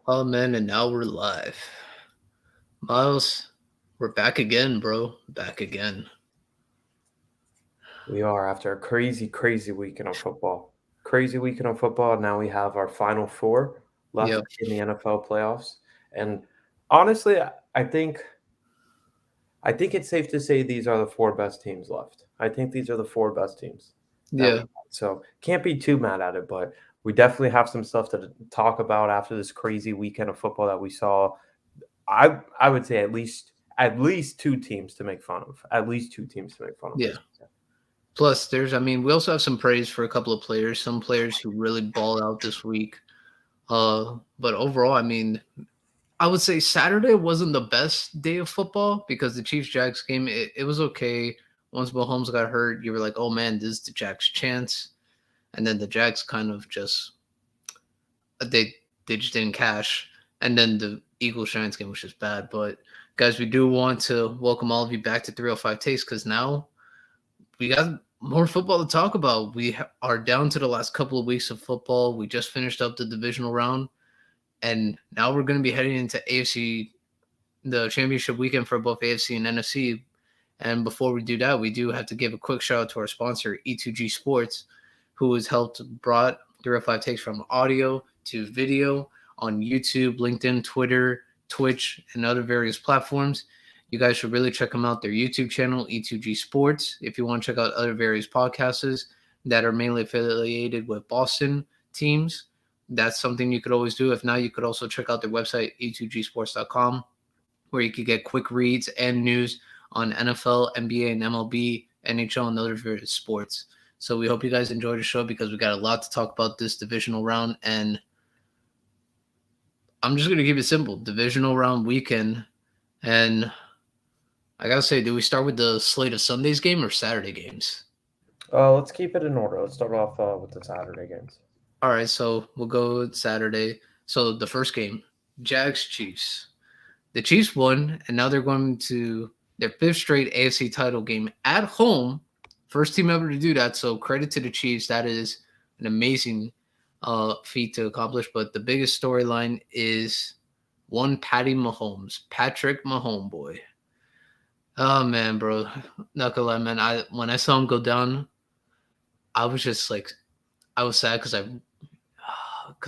Oh man, and now we're live. Miles, we're back again, bro. Back again. We are after a crazy, crazy weekend of football. Crazy weekend of football. Now we have our final four left Yep. in the NFL playoffs. And honestly, I think it's safe to say these are the four best teams left. I think these are the four best teams that we Yeah. have. So can't be too mad at it, but we definitely have some stuff to talk about after this crazy weekend of football that we saw. I would say at least two teams to make fun of. At least two teams to make fun of Yeah. this weekend. Plus, we also have some praise for a couple of players. Some players who really balled out this week. But overall, I would say Saturday wasn't the best day of football because the Chiefs Jags game it was okay. Once Mahomes got hurt, you were like, oh man, this is the Jags' chance. And then the Jags kind of just they they just didn't cash. And then the Eagles Giants game was just bad. But guys, we do want to welcome all of you back to 305 Takes because now we got more football to talk about. Are down to the last couple of weeks of football. We just finished up the divisional round, and now we're going to be heading into AFC, the championship weekend for both AFC and NFC. And before we do that, we do have to give a quick shout out to our sponsor, E2G Sports, who has helped brought 305 takes from audio to video on YouTube, LinkedIn, Twitter, Twitch, and other various platforms. You guys should really check them out. Their YouTube channel, E2G Sports. If you want to check out other various podcasts that are mainly affiliated with Boston teams, that's something you could always do. If not, you could also check out their website, e2gsports.com, where you could get quick reads and news on NFL, NBA, and MLB, NHL, and other various sports. So we hope you guys enjoy the show because we got a lot to talk about this divisional round. And I'm just going to keep it simple divisional round weekend. And I got to say, do we start with the slate of Sunday's game or Saturday games? Let's keep it in order. Let's start off with the Saturday games. All right, so we'll go with Saturday. So the first game, Jags Chiefs. The Chiefs won, and now they're going to their fifth straight AFC title game at home. First team ever to do that. So credit to the Chiefs. That is an amazing feat to accomplish. But the biggest storyline is one Patrick Mahomes boy. Oh man, bro, not gonna lie, man. When I saw him go down, I was just like, I was sad because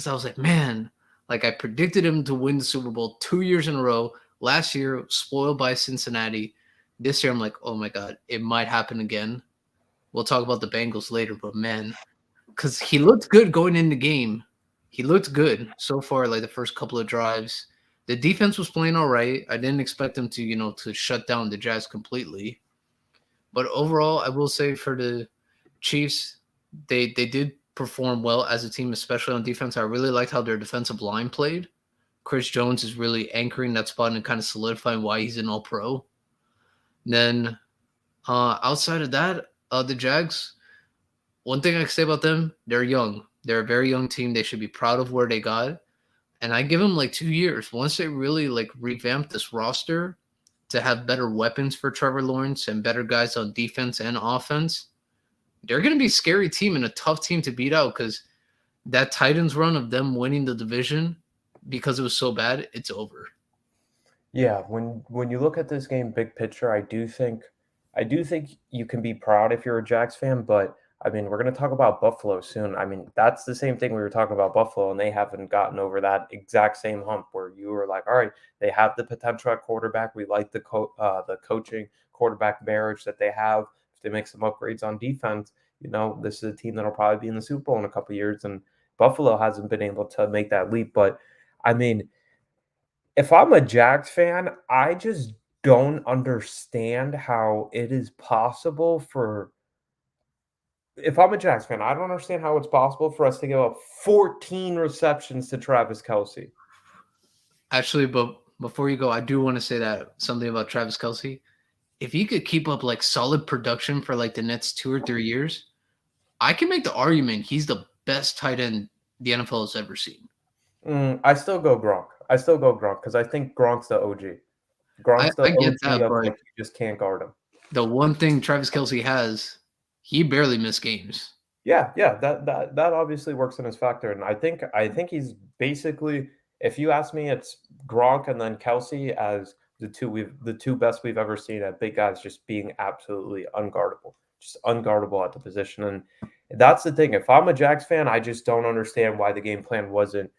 I was like, man, like I predicted him to win the Super Bowl 2 years in a row. Last year, spoiled by Cincinnati. This year, I'm like, oh my god, it might happen again. We'll talk about the Bengals later, but man, because he looked good going in the game. He looked good so far, like the first couple of drives. The defense was playing all right. I didn't expect them to, to shut down the Jazz completely. But overall, I will say for the Chiefs, they did perform well as a team, especially on defense. I really liked how their defensive line played. Chris Jones is really anchoring that spot and kind of solidifying why he's an All Pro. Then outside of that, the Jags. One thing I can say about them, they're young. They're a very young team. They should be proud of where they got. And I give them like 2 years. Once they really like revamp this roster to have better weapons for Trevor Lawrence and better guys on defense and offense, they're going to be a scary team and a tough team to beat out because that Titans run of them winning the division because it was so bad, it's over. Yeah, when you look at this game big picture, I do think you can be proud if you're a Jags fan, but I mean, we're going to talk about Buffalo soon. I mean, that's the same thing we were talking about Buffalo, and they haven't gotten over that exact same hump where you were like, all right, they have the potential at quarterback. We like the coaching quarterback marriage that they have. If they make some upgrades on defense, this is a team that'll probably be in the Super Bowl in a couple of years, and Buffalo hasn't been able to make that leap. But I mean, if I'm a Jags fan, I just don't understand how it is possible for if I'm a Jags fan, I don't understand how it's possible for us to give up 14 receptions to Travis Kelsey. Actually, but before you go, I do want to say that something about Travis Kelsey. If he could keep up like solid production for like the next 2 or 3 years, I can make the argument he's the best tight end the NFL has ever seen. I still go Gronk. I still go Gronk because I think Gronk's the OG. Gronk's the I get OG that, of but like you just can't guard him. the one thing Travis Kelsey has, he barely missed games. Yeah, that obviously works in his factor, and I think he's basically If you ask me, it's Gronk and then Kelsey as the two best we've ever seen at big guys just being absolutely unguardable, just unguardable at the position. And that's the thing. If I'm a Jags fan, I just don't understand why the game plan wasn't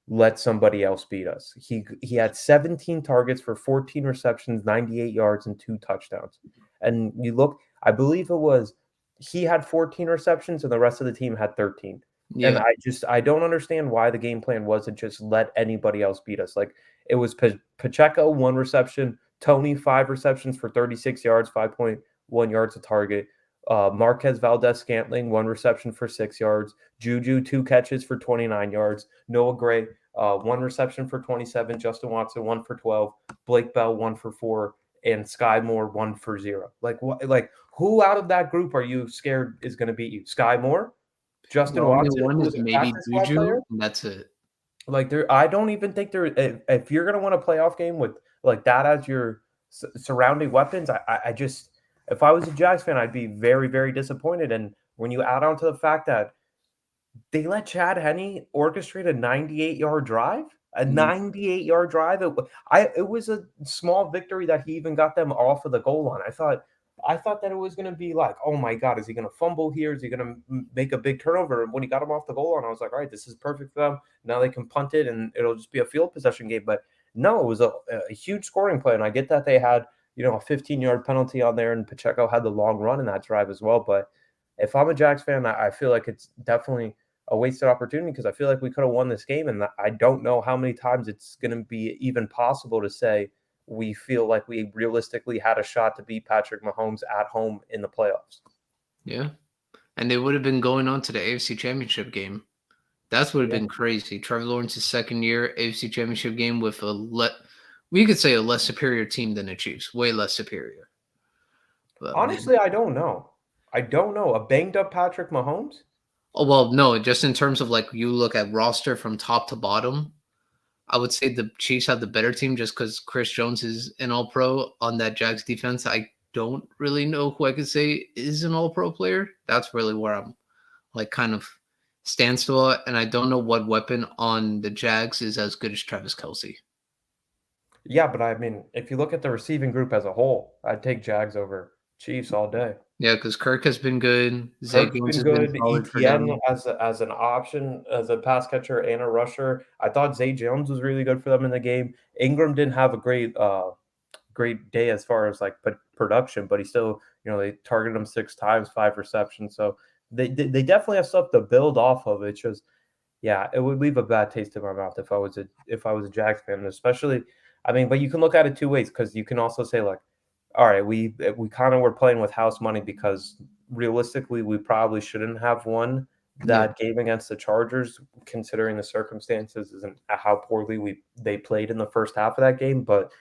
let somebody else beat us. He had 17 targets for 14 receptions, 98 yards, and 2 touchdowns. And you look, I believe it was he had 14 receptions and the rest of the team had 13. And Yeah. I don't understand why the game plan wasn't just let anybody else beat us. Like it was Pacheco 1 reception, Tony 5 receptions for 36 yards, 5.1 yards a target. Marquez Valdez Scantling 1 reception for 6 yards. Juju 2 catches for 29 yards. Noah Gray 1 reception for 27. Justin Watson 1 for 12. Blake Bell 1 for 4. And Sky Moore 1 for 0. Like what? Like who out of that group are you scared is going to beat you? Sky Moore, The Justin only Watson, one who is was a maybe practice squad player. Juju, and that's it. Like there, I don't even think there. If you're going to win a playoff game with like that as your surrounding weapons, I just if I was a Jags fan, I'd be very very disappointed. And when you add on to the fact that they let Chad Henne orchestrate a 98-yard drive. A Mm, 98-yard drive. It was a small victory that he even got them off of the goal line. I thought that it was going to be like, oh my God, is he going to fumble here? Is he going to make a big turnover? And when he got him off the goal line, I was like, all right, this is perfect for them. Now they can punt it and it'll just be a field possession game. But no, it was a huge scoring play. And I get that they had, a 15-yard penalty on there and Pacheco had the long run in that drive as well. But if I'm a Jags fan, I feel like it's definitely a wasted opportunity because I feel like we could have won this game. And I don't know how many times it's going to be even possible to say we feel like we realistically had a shot to beat Patrick Mahomes at home in the playoffs. yeah. And they would have been going on to the AFC Championship game. That's would have Yeah. been crazy. Trevor Lawrence's second year AFC Championship game with we could say a less superior team than the Chiefs, way less superior. But man, Honestly, I don't know. I don't know. A banged up Patrick Mahomes? oh well, no, just in terms of like you look at roster from top to bottom, I would say the Chiefs have the better team just because Chris Jones is an All Pro on that Jags defense. I don't really know who I could say is an All Pro player. That's really where I'm like kind of standstill at, and I don't know what weapon on the Jags is as good as Travis Kelsey. Yeah, but I mean, if you look at the receiving group as a whole, I'd take Jags over Chiefs all day. Yeah, because Kirk has been good. Zay Kirk's Jones been has been good. solid for ETN them. as an option, as a pass catcher and a rusher. I thought Zay Jones was really good for them in the game. Ingram didn't have a great day as far as like production, but he still, they targeted him 6 times, 5 receptions. So they definitely have stuff to build off of. It's just, yeah, it would leave a bad taste in my mouth if I was a Jags fan, especially. I mean, but you can look at it two ways because you can also say like, all right, we kind of were playing with house money because realistically we probably shouldn't have won Yeah, that game against the Chargers, considering the circumstances and how poorly they played in the first half of that game. But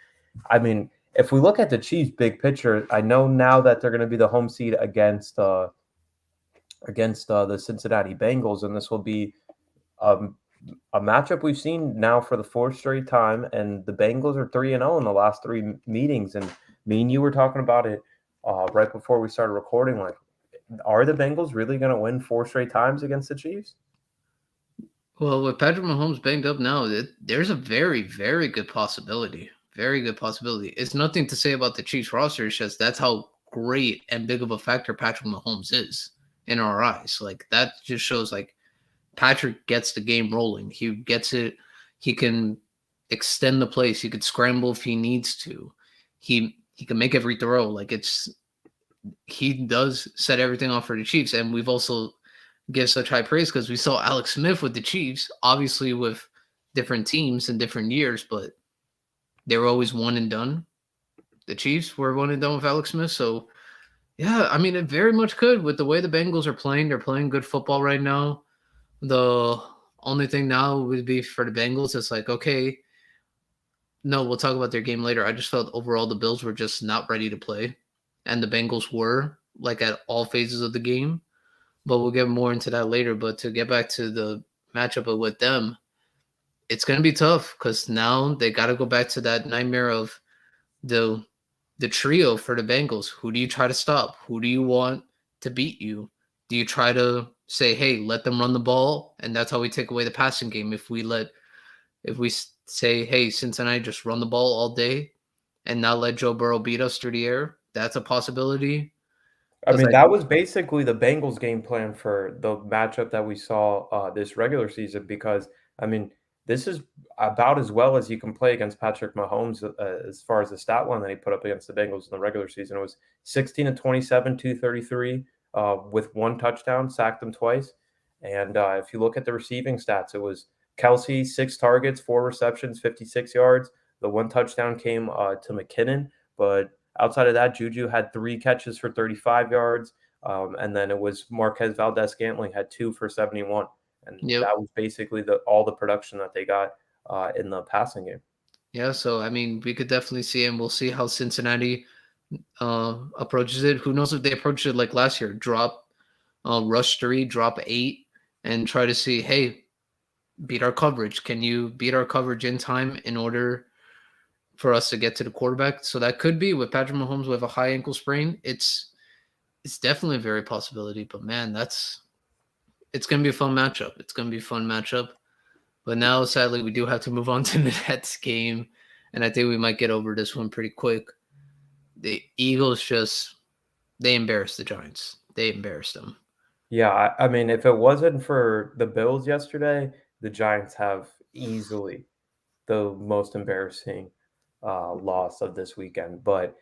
I mean, if we look at the Chiefs' big picture, I know now that they're going to be the home seed against the Cincinnati Bengals, and this will be um, a matchup we've seen now for the fourth straight time, and the Bengals are 3-0 in the last three meetings. And me and you were talking about it right before we started recording. Like, are the Bengals really going to win 4 straight times against the Chiefs? well, with Patrick Mahomes banged up now, there's a very, very good possibility. Very good possibility. It's nothing to say about the Chiefs roster. It's just that's how great and big of a factor Patrick Mahomes is in our eyes. Like that just shows like Patrick gets the game rolling. He gets it. He can extend the plays. He could scramble if he needs to. He can make every throw. Like he does set everything off for the Chiefs, and we've also give such high praise because we saw Alex Smith with the Chiefs, obviously with different teams and different years, but they were always one and done. The Chiefs were one and done with Alex Smith, so yeah, I mean it very much could with the way the Bengals are playing. They're playing good football right now. The only thing now would be for the Bengals. It's like, okay, no, we'll talk about their game later. I just felt overall the Bills were just not ready to play, and the Bengals were like at all phases of the game. But we'll get more into that later. But to get back to the matchup with them, it's going to be tough because now they got to go back to that nightmare of the the trio for the Bengals. Who do you try to stop? Who do you want to beat you? Do you try to say, hey, let them run the ball, and that's how we take away the passing game? if we say, hey, Cincinnati just run the ball all day and not let Joe Burrow beat us through the air, that's a possibility. I Because mean, I that do, was basically the Bengals' game plan for the matchup that we saw this regular season. Because I mean, this is about as well as you can play against Patrick Mahomes as far as the stat line that he put up against the Bengals in the regular season. It was 16 to 27, 233 with one touchdown, sacked them twice. And if you look at the receiving stats, it was Kelsey 6 targets, 4 receptions, 56 yards. The one touchdown came to McKinnon, but outside of that, Juju had 3 catches for 35 yards. And then it was Marquez Valdez-Scantling had 2 for 71. And yep. that was basically all the production that they got in the passing game. Yeah, so I mean, we could definitely see, and we'll see how Cincinnati approaches it. Who knows if they approach it like last year, drop rush 3, drop 8, and try to see, hey, beat our coverage. Can you beat our coverage in time in order for us to get to the quarterback? So that could be with Patrick Mahomes with a high ankle sprain. It's definitely a very possibility. But man, it's gonna be a fun matchup. It's gonna be a fun matchup. But now, sadly, we do have to move on to the Nets game, and I think we might get over this one pretty quick. The Eagles just they embarrassed the Giants. They embarrassed them. Yeah, I mean, if it wasn't for the Bills yesterday, the Giants have easily the most embarrassing loss of this weekend. But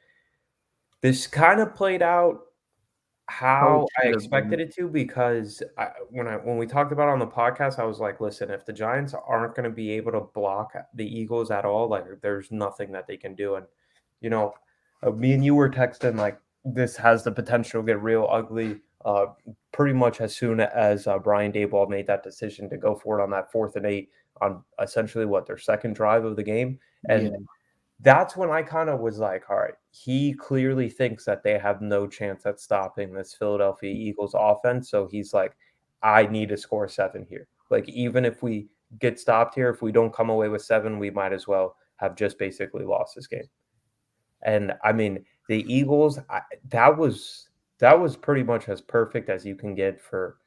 this kind of played out How it how I should have expected been. it to, because when we talked about it on the podcast, I was like, "Listen, if the Giants aren't gonna be able to block the Eagles at all, like, there's nothing that they can do." And, you know, me and you were texting, like, this has the potential to get real ugly, pretty much as soon as, Brian Daboll made that decision to go for it on that 4th and 8 on essentially, what, their 2nd drive of the game, Yeah, and that's when I kinda was like, "Alright, he clearly thinks that they have no chance at stopping this Philadelphia Eagles offense," so he's like, "I need to score 7 here. Like, even if we get stopped here, if we don't come away with 7, we might as well have just basically lost this game." And, I mean, the Eagles, that was pretty much as perfect as you can get for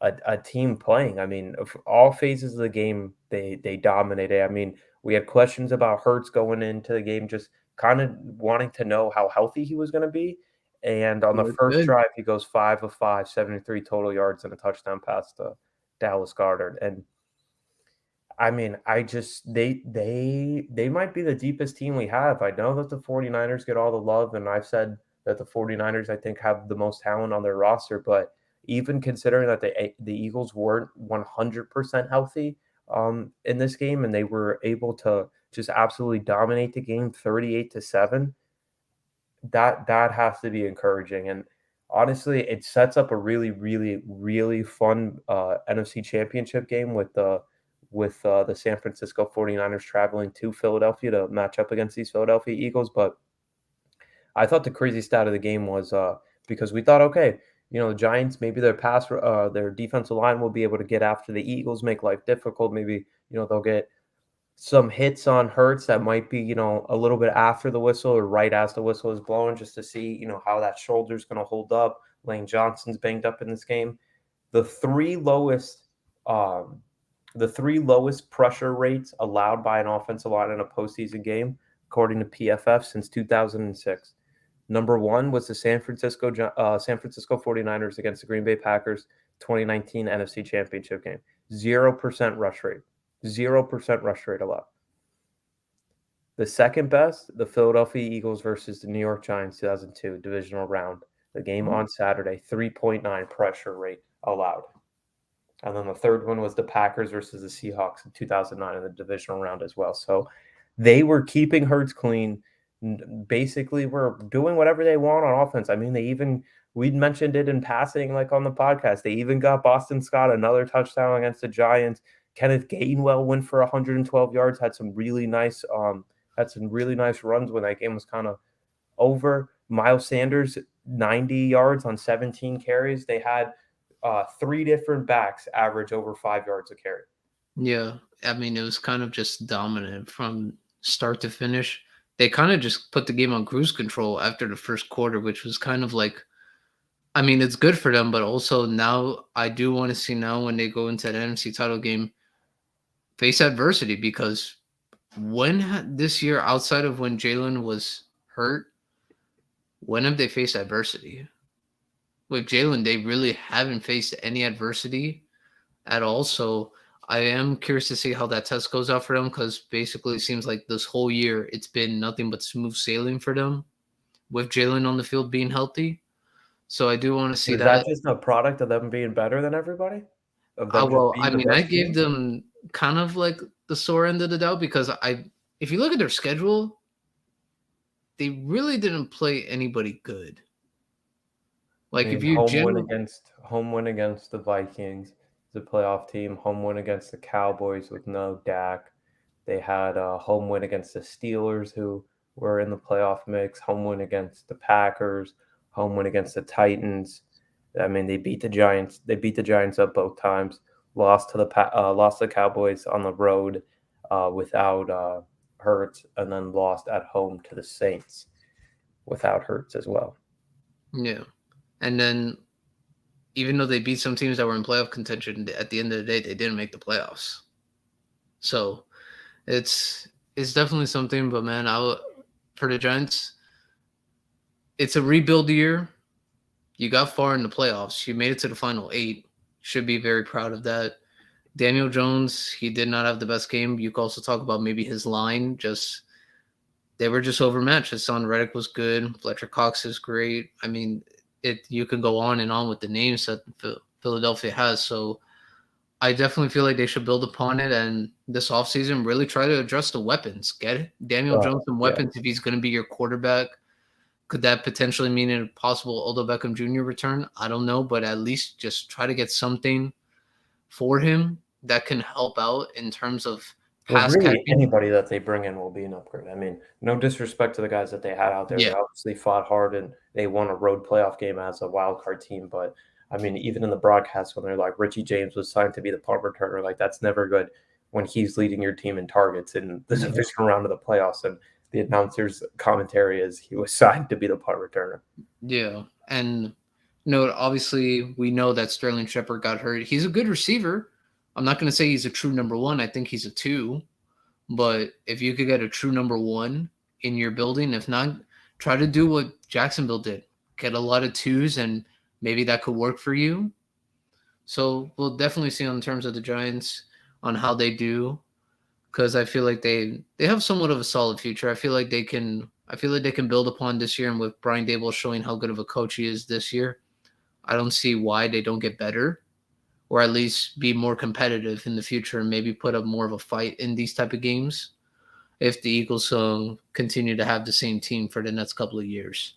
a team playing. I mean, of all phases of the game, they dominated. I mean, we had questions about Hurts going into the game, just kind of wanting to know how healthy he was going to be. And on he the looked first good. drive, he goes 5 of 5, 73 total yards and a touchdown pass to Dallas Goedert. And I mean, I just they might be the deepest team we have. I know that the 49ers get all the love, and I've said that the 49ers, I think, have the most talent on their roster, but even considering that the Eagles weren't 100% healthy in this game, and they were able to just absolutely dominate the game 38-7, that has to be encouraging. And honestly, it sets up a really, really, really fun NFC Championship game with the San Francisco 49ers traveling to Philadelphia to match up against these Philadelphia Eagles. But I thought the crazy stat of the game was because we thought, okay, the Giants, maybe their defensive line will be able to get after the Eagles, make life difficult. Maybe they'll get some hits on Hurts that might be, a little bit after the whistle or right as the whistle is blowing, just to see, how that shoulder's going to hold up. Lane Johnson's banged up in this game. The three lowest, um, the three lowest pressure rates allowed by an offensive line in a postseason game, according to PFF, since 2006. Number one was the San Francisco 49ers against the Green Bay Packers 2019 NFC Championship game. 0% rush rate. 0% rush rate allowed. The second best, the Philadelphia Eagles versus the New York Giants 2002 divisional round. The game on Saturday, 3.9 pressure rate allowed. And then the third one was the Packers versus the Seahawks in 2009 in the divisional round as well. So they were keeping Hurts clean. Basically, were doing whatever they want on offense. I mean, we'd mentioned it in passing, like on the podcast. They even got Boston Scott another touchdown against the Giants. Kenneth Gainwell went for 112 yards. Had some really nice runs when that game was kind of over. Miles Sanders 90 yards on 17 carries. They had three different backs average over 5 yards a carry. Yeah, I mean, it was kind of just dominant from start to finish. They kind of just put the game on cruise control after the first quarter, which was kind of like, I mean, it's good for them, but also now I do want to see now when they go into that NFC title game, face adversity because this year, outside of when Jalen was hurt, when have they faced adversity? With Jalen, they really haven't faced any adversity at all. So I am curious to see how that test goes out for them because basically it seems like this whole year it's been nothing but smooth sailing for them with Jalen on the field being healthy. So I do want to see Is that that. just a product of them being better than everybody? Of them just Well, I being the mean, I best gave team? them kind of like the sore end of the doubt because if you look at their schedule, they really didn't play anybody good. I Like if mean, you generally, home win against the Vikings, the playoff team, home win against the Cowboys with no Dak. They had a home win against the Steelers, who were in the playoff mix, home win against the Packers, home win against the Titans. I mean, they beat the Giants. They beat the Giants up both times. Lost to the Cowboys on the road without Hurts, and then lost at home to the Saints without Hurts as well. yeah, and then even though they beat some teams that were in playoff contention, at the end of the day, they didn't make the playoffs. So it's definitely something. But man, for the Giants, it's a rebuild year. You got far in the playoffs. You made it to the final eight. Should be very proud of that. Daniel Jones, he did not have the best game. You could also talk about maybe his line. Just they were just overmatched. Hassan Reddick was good. Fletcher Cox is great. I mean, you can go on and on with the names that Philadelphia has. So I definitely feel like they should build upon it and this offseason really try to address the weapons. Get Daniel Jones some Yeah. weapons if he's going to be your quarterback. Could that potentially mean a possible Odell Beckham Jr. return? I don't know, but at least just try to get something for him that can help out in terms of Well, pass really, catching. anybody that they bring in will be an upgrade. I mean, no disrespect to the guys that they had out there. They Yeah, obviously fought hard and they won a road playoff game as a wild card team. But I mean, even in the broadcast, when they're like Richie James was signed to be the punt returner, like that's never good when he's leading your team in targets in the divisional round of the playoffs. And the announcer's commentary is he was signed to be the punt returner. yeah. And no, obviously we know that Sterling Shepard got hurt. He's a good receiver. I'm not going to say he's a true number one. I think he's a two. But if you could get a true number one in your building, if not, try to do what Jacksonville did. Get a lot of twos, and maybe that could work for you. So we'll definitely see on terms of the Giants on how they do, because I feel like they have somewhat of a solid future. I feel like they can build upon this year, and with Brian Dable showing how good of a coach he is this year, I don't see why they don't get better or at least be more competitive in the future and maybe put up more of a fight in these type of games if the Eagles continue to have the same team for the next couple of years.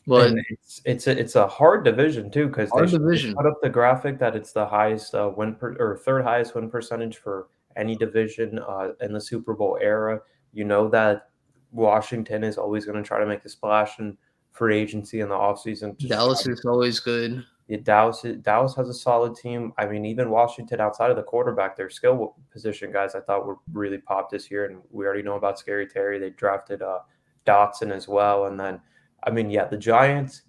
But And it's a hard division too because our they division, put up the graphic that it's the highest or third highest win percentage for any division in the Super Bowl era. You know that Washington is always going to try to make a splash in free agency in the offseason. Just try Dallas is always good. yeah, Dallas has a solid team. I mean, even Washington outside of the quarterback, their skill position guys I thought were really popped this year, and we already know about Scary Terry. They drafted Dotson as well, and then I mean, yeah, the Giants.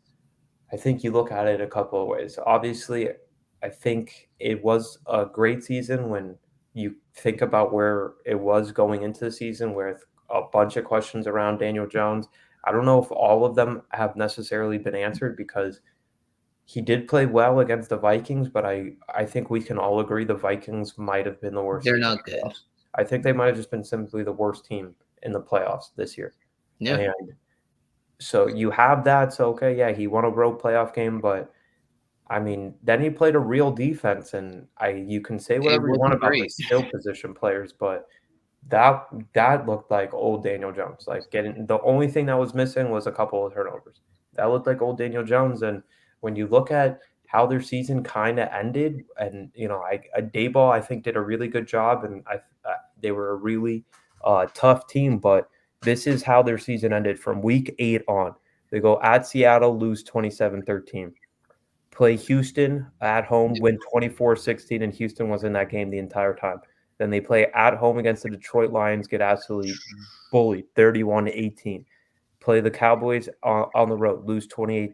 I think you look at it a couple of ways. Obviously, I think it was a great season when you think about where it was going into the season with a bunch of questions around Daniel Jones. I don't know if all of them have necessarily been answered because he did play well against the Vikings, but I think we can all agree the Vikings might have been the worst They're team in not the good. playoffs. I think they might have just been simply the worst team in the playoffs this year. Yeah, And so you have that. So okay, yeah, he won a road playoff game, but I mean, then he played a real defense, and you can say it whatever you want wasn't about the great. skill position players, but that looked like old Daniel Jones. Like getting the only thing that was missing was a couple of turnovers. That looked like old Daniel Jones. And when you look at how their season kind of ended, and Dayball I think did a really good job, and they were a really tough team. But this is how their season ended from week 8 on. They go at Seattle, lose 27-13. Play Houston at home, win 24-16, and Houston was in that game the entire time. Then they play at home against the Detroit Lions, get absolutely bullied 31-18. Play the Cowboys on the road, lose 28-20.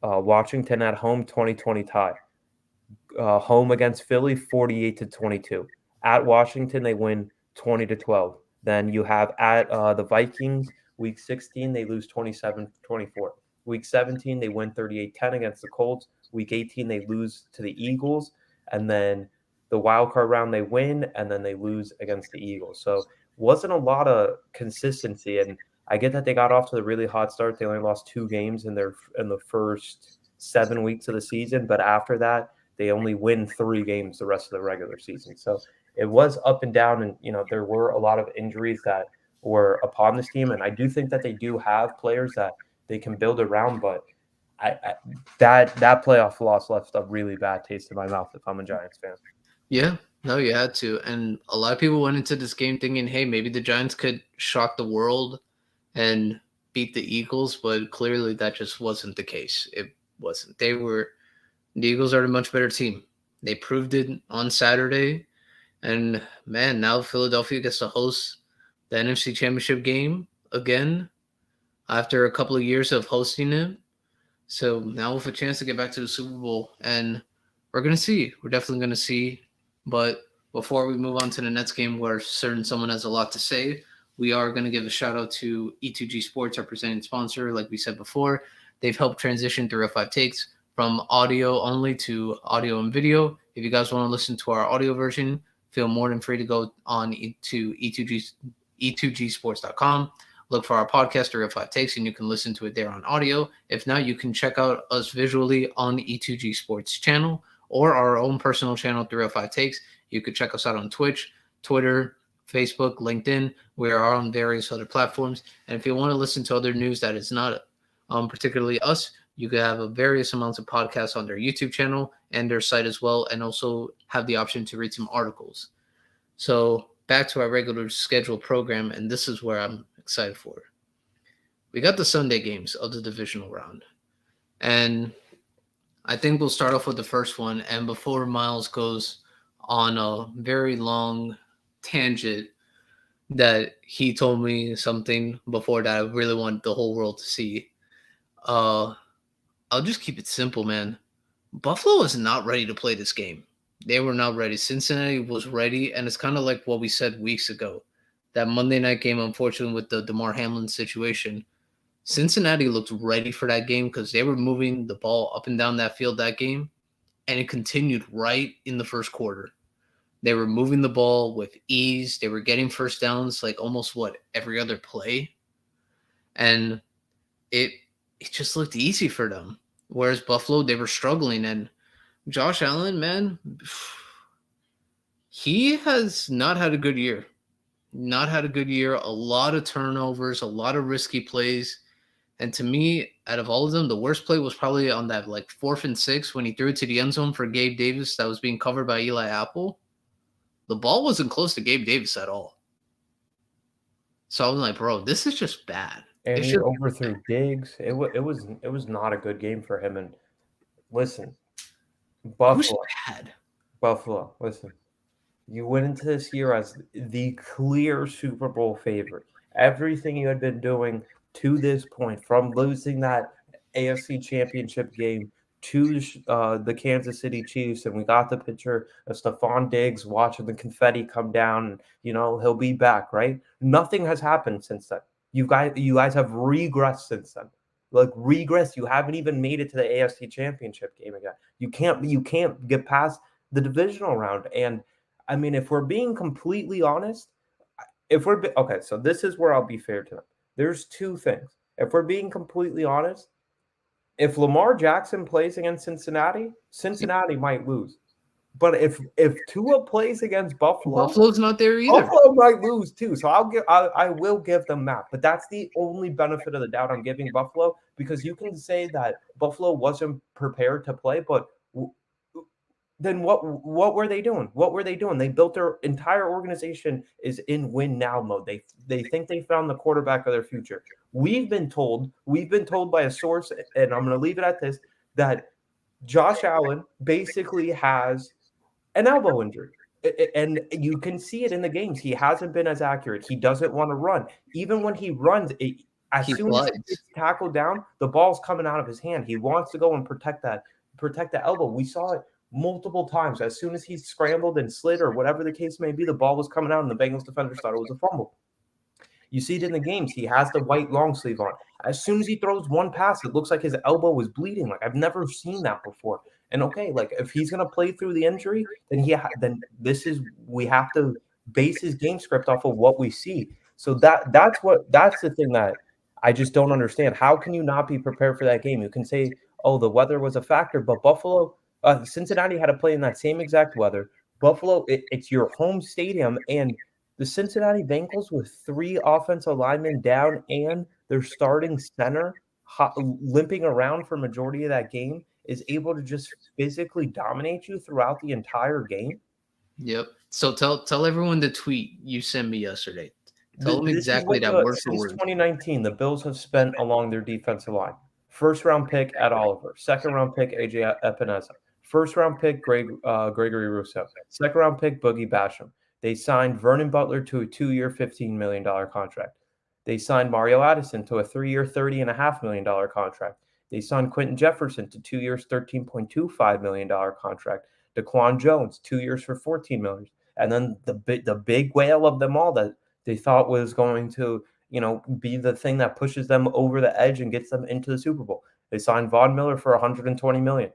Washington at home, 2020 tie. Home against Philly, 48-22. At Washington, they win 20-12. Then you have at the Vikings, week 16, they lose 27-24. Week 17, they win 38-10 against the Colts. Week 18, they lose to the Eagles. And then the wild card round, they win, and then they lose against the Eagles. So wasn't a lot of consistency. And I get that they got off to the really hot start. They only lost 2 games in the first 7 weeks of the season, but after that, they only win 3 games the rest of the regular season. So it was up and down, and there were a lot of injuries that were upon this team, and I do think that they do have players that they can build around, but that playoff loss left a really bad taste in my mouth if I'm a Giants fan. Yeah, no, you had to. And a lot of people went into this game thinking, hey, maybe the Giants could shock the world and beat the Eagles, but clearly that just wasn't the case. It wasn't. The Eagles are a much better team. They proved it on Saturday. And man, now Philadelphia gets to host the NFC Championship game again after a couple of years of hosting it. So now with a chance to get back to the Super Bowl, and we're gonna see. We're definitely gonna see. But before we move on to the Nets game, where certain someone has a lot to say, we are gonna give a shout out to E2G Sports, our presenting sponsor. Like we said before, they've helped transition 305 takes from audio only to audio and video. If you guys want to listen to our audio version, feel more than free to go on to E2Gsports.com. Look for our podcast, 305 Takes, and you can listen to it there on audio. If not, you can check out us visually on E2G Sports channel or our own personal channel, 305 Takes. You could check us out on Twitch, Twitter, Facebook, LinkedIn. We are on various other platforms. And if you want to listen to other news that is not particularly us, you could have various amounts of podcasts on their YouTube channel and their site as well, and also have the option to read some articles. So back to our regular scheduled program, and this is where I'm excited for. We got the Sunday games of the divisional round, and I think we'll start off with the first one. And before Myles goes on a very long tangent that he told me something before that I really want the whole world to see, I'll just keep it simple, man. Buffalo is not ready to play this game. They were not ready. Cincinnati was ready, and it's kind of like what we said weeks ago. That Monday night game, unfortunately, with the DeMar Hamlin situation, Cincinnati looked ready for that game because they were moving the ball up and down that field that game, and it continued right in the first quarter. They were moving the ball with ease. They were getting first downs like almost every other play, and it just looked easy for them. Whereas Buffalo, they were struggling, and Josh Allen, man, he has not had a good year. Not had a good year. A lot of turnovers, a lot of risky plays. And to me, out of all of them, the worst play was probably on that like 4th and 6 when he threw it to the end zone for Gabe Davis that was being covered by Eli Apple. The ball wasn't close to Gabe Davis at all. So I was like, bro, this is just bad. And he overthrew Diggs. It was not a good game for him. And listen, Buffalo, listen. You went into this year as the clear Super Bowl favorite. Everything you had been doing to this point, from losing that AFC Championship game to the Kansas City Chiefs, and we got the picture of Stephon Diggs watching the confetti come down, and he'll be back, right? Nothing has happened since then. You guys have regressed since then. Like regress, you haven't even made it to the AFC Championship game again. You can't get past the divisional round. And I mean, if we're being completely honest, okay, so this is where I'll be fair to them. There's two things. If we're being completely honest, if Lamar Jackson plays against Cincinnati, Cincinnati might lose. But if Tua plays against Buffalo's not there either. Buffalo might lose too. So I will give them that. But that's the only benefit of the doubt I'm giving Buffalo, because you can say that Buffalo wasn't prepared to play, but then what were they doing? What were they doing? They built their entire organization is in win now mode. They think they found the quarterback of their future. We've been told by a source, and I'm going to leave it at this, that Josh Allen basically has an elbow injury. And you can see it in the games. He hasn't been as accurate. He doesn't want to run. Even when he runs, as soon as he gets tackled down, the ball's coming out of his hand. He wants to go and protect the elbow. We saw it multiple times. As soon as he scrambled and slid or whatever the case may be, the ball was coming out and the Bengals defenders thought it was a fumble. You see it in the games. He has the white long sleeve on. As soon as he throws one pass, it looks like his elbow was bleeding. Like I've never seen that before. And okay, like if he's gonna play through the injury, then then this is we have to base his game script off of what we see. So that's the thing that I just don't understand. How can you not be prepared for that game? You can say, oh, the weather was a factor, but Cincinnati had to play in that same exact weather. Buffalo, it's your home stadium, and the Cincinnati Bengals with 3 offensive linemen down and their starting center limping around for majority of that game is able to just physically dominate you throughout the entire game. Yep. So tell everyone the tweet you sent me yesterday. Tell them This is exactly what that word for since word. 2019, the Bills have spent along their defensive line. First round pick Ed Oliver, second round pick AJ Epinesa, first round pick Gregory Rousseau, second round pick Boogie Basham. They signed Vernon Butler to a 2-year, $15 million contract. They signed Mario Addison to a 3-year, $30.5 million contract. They signed Quentin Jefferson to 2 years, $13.25 million contract. DaQuan Jones, 2 years for $14 million. And then the big whale of them all that they thought was going to, be the thing that pushes them over the edge and gets them into the Super Bowl. They signed Von Miller for $120 million.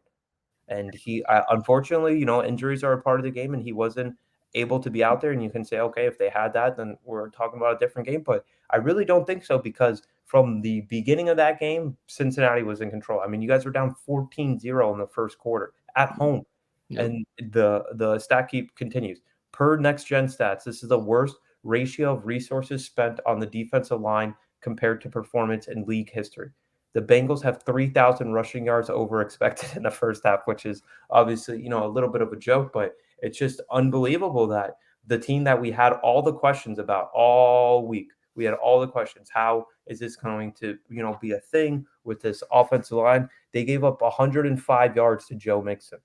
And he, unfortunately, injuries are a part of the game, and he wasn't able to be out there. And you can say, okay, if they had that, then we're talking about a different game. But I really don't think so, because from the beginning of that game, Cincinnati was in control. I mean, you guys were down 14-0 in the first quarter at home. Yep. And the stat keep continues. Per Next Gen Stats, this is the worst ratio of resources spent on the defensive line compared to performance in league history. The Bengals have 3,000 rushing yards over expected in the first half, which is obviously, a little bit of a joke, but it's just unbelievable that the team that we had all the questions about all week, we had all the questions. How is this going to, be a thing with this offensive line? They gave up 105 yards to Joe Mixon.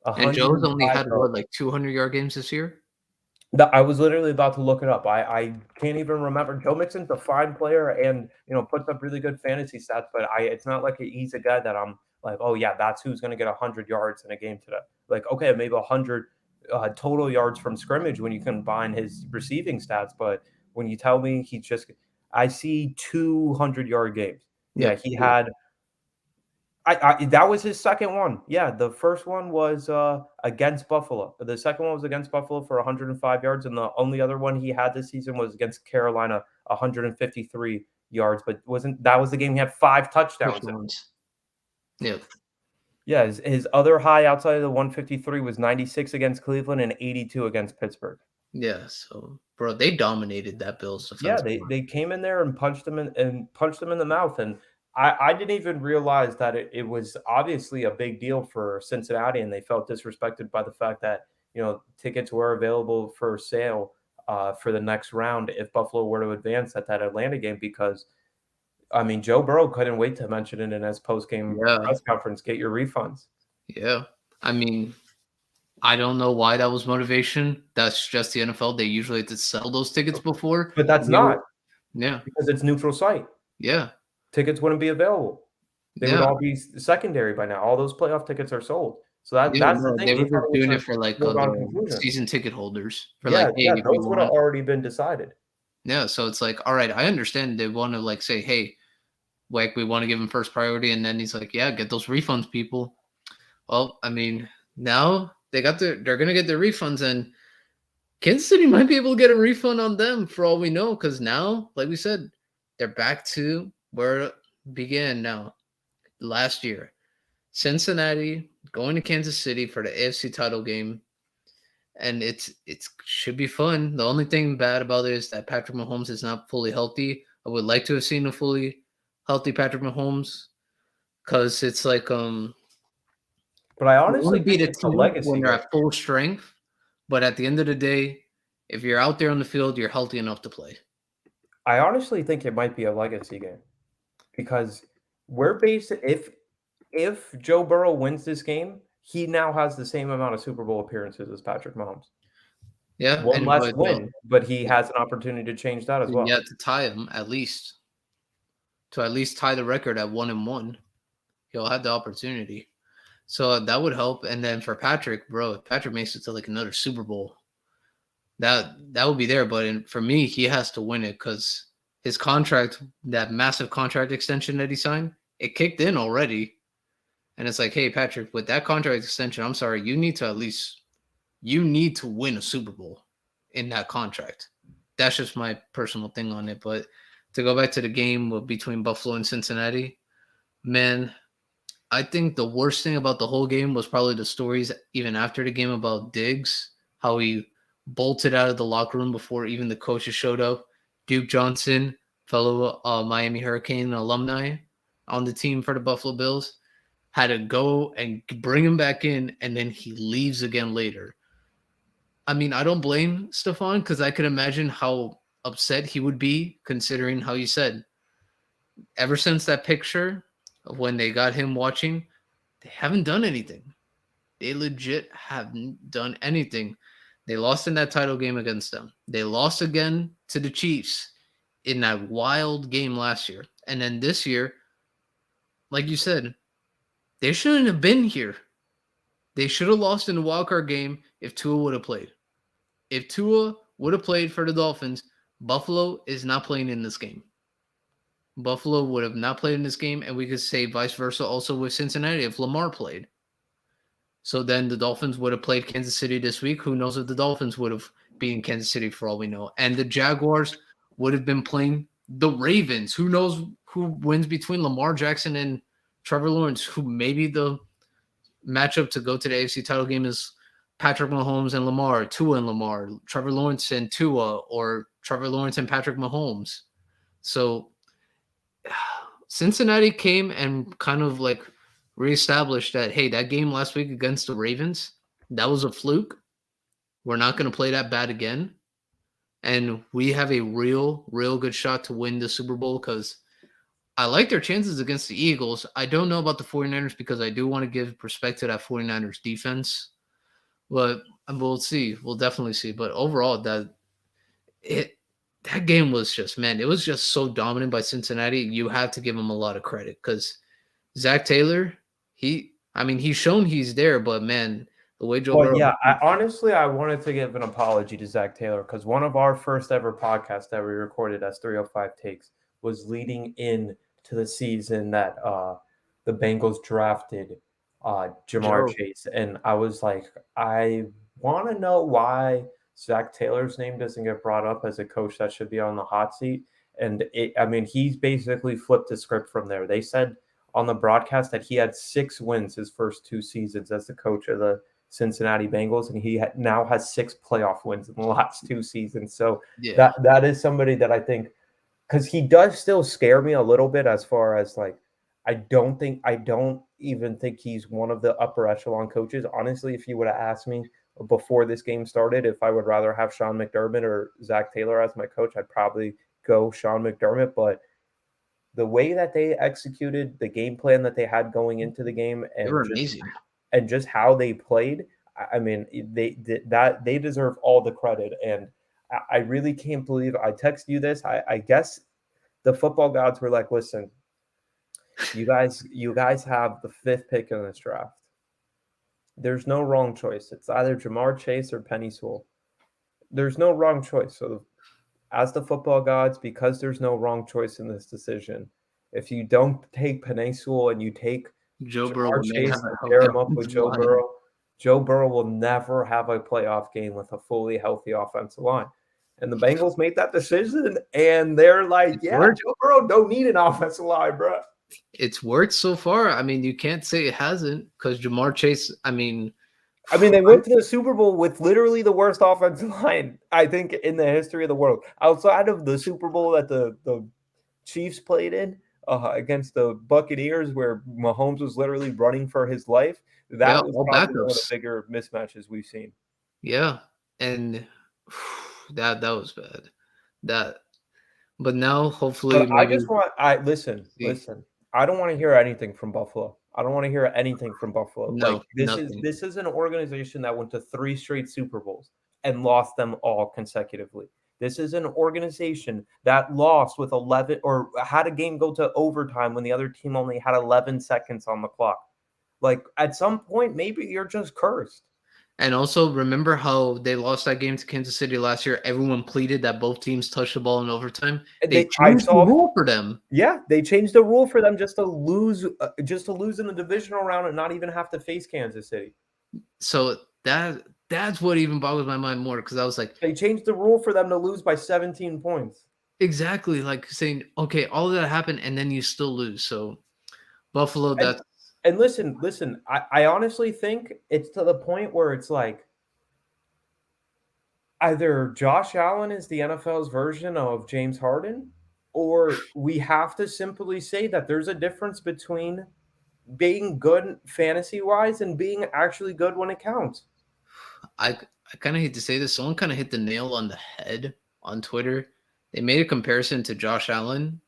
And Joe's only 105 had yards. like 200-yard games this year. I was literally about to look it up. I can't even remember. Joe Mixon's a fine player and, puts up really good fantasy stats, but it's not like he's a guy that I'm like, oh yeah, that's who's going to get 100 yards in a game today. Like, okay, maybe 100 total yards from scrimmage when you combine his receiving stats, but when you tell me I see 200-yard games. Yeah, Yep. he had that was his second one. Yeah, the first one was against Buffalo. The second one was against Buffalo for 105 yards, and the only other one he had this season was against Carolina, 153 yards. But that was the game he had 5 touchdowns in? Yep. Yeah, his other high outside of the 153 was 96 against Cleveland and 82 against Pittsburgh. Yeah. So, bro, they dominated that Bills defense. Yeah, they came in there and punched them in the mouth, and I didn't even realize that it was obviously a big deal for Cincinnati, and they felt disrespected by the fact that tickets were available for sale for the next round if Buffalo were to advance at that Atlanta game, because I mean Joe Burrow couldn't wait to mention it in his post game press conference. Get your refunds. Yeah, I mean, I don't know why that was motivation. That's just the NFL. They usually have to sell those tickets before. But that's not. Yeah. Because it's neutral site. Yeah. Tickets wouldn't be available. They would all be secondary by now. All those playoff tickets are sold. So that's the thing. They were just doing it for like the season ticket holders. For those would have already been decided. Yeah, so it's like, all right, I understand they want to like say, hey, like we want to give him first priority, and then he's like, yeah, get those refunds, people. Well, I mean, now they're gonna get their refunds, and Kansas City might be able to get a refund on them for all we know, because now, like we said, they're back to where it began now. Last year, Cincinnati going to Kansas City for the AFC title game, and it should be fun. The only thing bad about it is that Patrick Mahomes is not fully healthy. I would like to have seen a fully healthy Patrick Mahomes, because it's like But I honestly beat a it's a team legacy when they're at full strength. But at the end of the day, if you're out there on the field, you're healthy enough to play. I honestly think it might be a legacy game, because we're based if Joe Burrow wins this game, he now has the same amount of Super Bowl appearances as Patrick Mahomes. Yeah, one less win, but he has an opportunity to change that as well. Yeah, to tie him at least tie the record at 1-1. He'll have the opportunity. So that would help. And then for Patrick, bro, if Patrick makes it to like another Super Bowl, that would be there. But for me, he has to win it because his contract, that massive contract extension that he signed, it kicked in already. And it's like, hey, Patrick, with that contract extension, I'm sorry, you need to win a Super Bowl in that contract. That's just my personal thing on it. But to go back to the game between Buffalo and Cincinnati, man, I think the worst thing about the whole game was probably the stories even after the game about Diggs, how he bolted out of the locker room before even the coaches showed up. Duke Johnson, fellow Miami Hurricane alumni on the team for the Buffalo Bills, had to go and bring him back in, and then he leaves again later. I mean, I don't blame Stefan because I can imagine how upset he would be considering how you said ever since that picture of when they got him watching, they haven't done anything. They legit haven't done anything. They lost in that title game against them. They lost again to the Chiefs in that wild game last year. And then this year, like you said, they shouldn't have been here. They should have lost in the wild card game if Tua would have played. If Tua would have played for the Dolphins, Buffalo is not playing in this game. Buffalo would have not played in this game, and we could say vice versa also with Cincinnati if Lamar played. So then the Dolphins would have played Kansas City this week. Who knows if the Dolphins would have beaten Kansas City for all we know. And the Jaguars would have been playing the Ravens. Who knows who wins between Lamar Jackson and Trevor Lawrence, who maybe the matchup to go to the AFC title game is Patrick Mahomes and Lamar, Tua and Lamar, Trevor Lawrence and Tua, or Trevor Lawrence and Patrick Mahomes. So Cincinnati came and kind of like reestablished that, hey, that game last week against the Ravens, that was a fluke. We're not going to play that bad again. And we have a real good shot to win the Super Bowl because I like their chances against the Eagles. I don't know about the 49ers because I do want to give respect to that 49ers defense. But we'll see. We'll definitely see. But overall, that game was just, man, it was just so dominant by Cincinnati. You have to give him a lot of credit because Zach Taylor, he's shown he's there, but man, the way Joe Well, Burrow. yeah, I wanted to give an apology to Zach Taylor because one of our first ever podcasts that we recorded as 305 Takes was leading in to the season that the Bengals drafted Jamar Joe. Chase. And I was like, I want to know why Zach Taylor's name doesn't get brought up as a coach that should be on the hot seat. And he's basically flipped the script from there. They said on the broadcast that he had 6 wins his first 2 seasons as the coach of the Cincinnati Bengals, and he now has 6 playoff wins in the last 2 seasons. So Yeah. that is somebody that I think, because he does still scare me a little bit as far as like, I don't even think he's one of the upper echelon coaches. Honestly, if you would have asked me before this game started if I would rather have Sean McDermott or Zach Taylor as my coach, I'd probably go Sean McDermott. But the way that they executed the game plan that they had going into the game They were amazing. and just how they played, I mean, they deserve all the credit. And I really can't believe I text you this. I guess the football gods were like, listen, you guys have the 5th pick in this draft. There's no wrong choice. It's either Jamar Chase or Penny Sewell. There's no wrong choice. So as the football gods, because there's no wrong choice in this decision, if you don't take Penny Sewell and you take Joe Burrow Jamar will never Chase have a and pair healthy him up with offensive Joe line. Burrow, Joe Burrow will never have a playoff game with a fully healthy offensive line. And the Bengals made that decision, and they're like, yeah, Joe Burrow don't need an offensive line, bro. It's worked so far. I mean, you can't say it hasn't because Jamar Chase, I mean, they went to the Super Bowl with literally the worst offensive line, I think, in the history of the world. Outside of the Super Bowl that the Chiefs played in against the Buccaneers, where Mahomes was literally running for his life, that was probably one of the bigger mismatches we've seen. Yeah, and that was bad. But now, hopefully, but I just want listen. I don't want to hear anything from Buffalo. I don't want to hear anything from Buffalo. No, like this is an organization that went to 3 straight Super Bowls and lost them all consecutively. This is an organization that lost with 11 or had a game go to overtime when the other team only had 11 seconds on the clock. Like at some point, maybe you're just cursed. And also, remember how they lost that game to Kansas City last year? Everyone pleaded that both teams touched the ball in overtime. And They I changed the saw, rule for them. yeah, they changed the rule for them just to lose in the divisional round and not even have to face Kansas City. So that's what even boggles my mind more, because I was like, They changed the rule for them to lose by 17 points. exactly, like saying, okay, all of that happened and then you still lose. So Buffalo, And that's and listen, I honestly think it's to the point where it's like either Josh Allen is the NFL's version of James Harden, or we have to simply say that there's a difference between being good fantasy wise and being actually good when it counts. I kind of hate to say this. Someone kind of hit the nail on the head on Twitter. They made a comparison to Josh Allen,